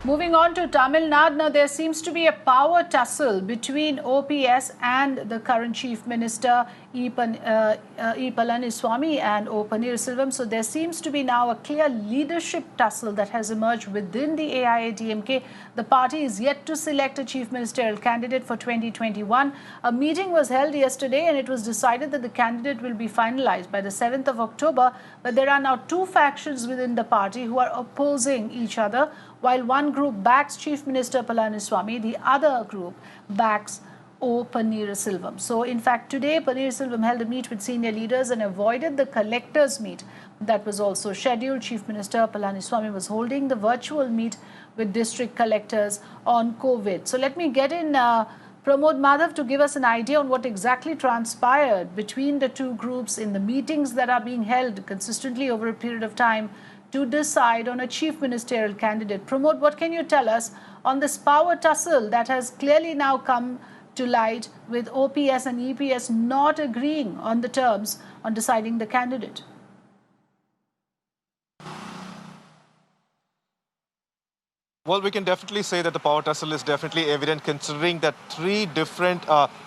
Moving on to Tamil Nadu, now there seems to be a power tussle between OPS and the current Chief Minister E. Palaniswamy and O. Pannirselvam. So there seems to be now a clear leadership tussle that has emerged within the AIADMK. The party is yet to select a Chief Ministerial candidate for 2021. A meeting was held yesterday and it was decided that the candidate will be finalized by the 7th of October. But there are now two factions within the party who are opposing each other. While one group backs Chief Minister Palaniswamy, the other group backs O. Pannirselvam. So, in fact, today Pannirselvam held a meet with senior leaders and avoided the collectors' meet that was also scheduled. Chief Minister Palaniswamy was holding the virtual meet with district collectors on COVID. So, let me get in Pramod Madhav to give us an idea on what exactly transpired between the two groups in the meetings that are being held consistently over a period of time to decide on a chief ministerial candidate. Pramod, what can you tell us on this power tussle that has clearly now come to light with OPS and EPS not agreeing on the terms on deciding the candidate? Well, we can definitely say that the power tussle is definitely evident, considering that three different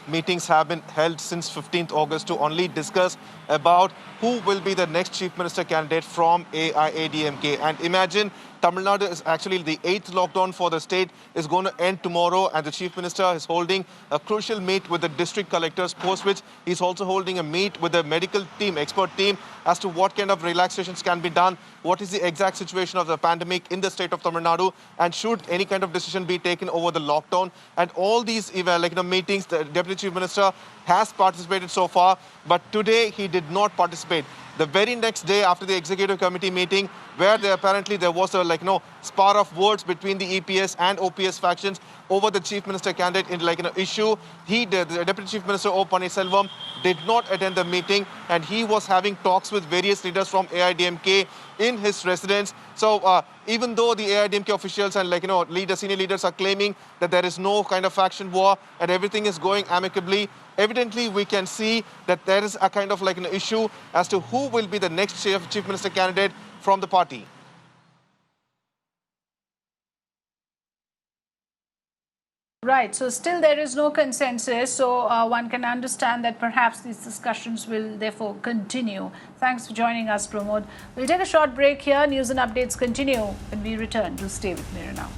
meetings have been held since 15th August to only discuss about who will be the next Chief Minister candidate from AIADMK. And imagine Tamil Nadu is actually the 8th lockdown for the state is going to end tomorrow, and the Chief Minister is holding a crucial meet with the district collectors, post which he's also holding a meet with the medical team, expert team, as to what kind of relaxations can be done, what is the exact situation of the pandemic in the state of Tamil Nadu, and should any kind of decision be taken over the lockdown. And all these meetings, the Deputy Chief Minister has participated so far, but today he did not participate. The very next day after the executive committee meeting, where apparently there was a spar of words between the EPS and OPS factions over the chief minister candidate in issue, the Deputy Chief Minister O. Pannirselvam did not attend the meeting, and he was having talks with various leaders from AIADMK in his residence. So even though the AIADMK officials and senior leaders are claiming that there is no kind of faction war and everything is going amicably, evidently we can see that there is a kind of an issue as to who will be the next chief minister candidate from the party. Right, so still there is no consensus, so one can understand that perhaps these discussions will therefore continue. Thanks for joining us, Pramod. We'll take a short break here. News and updates continue when we return. Do stay with Mirror now.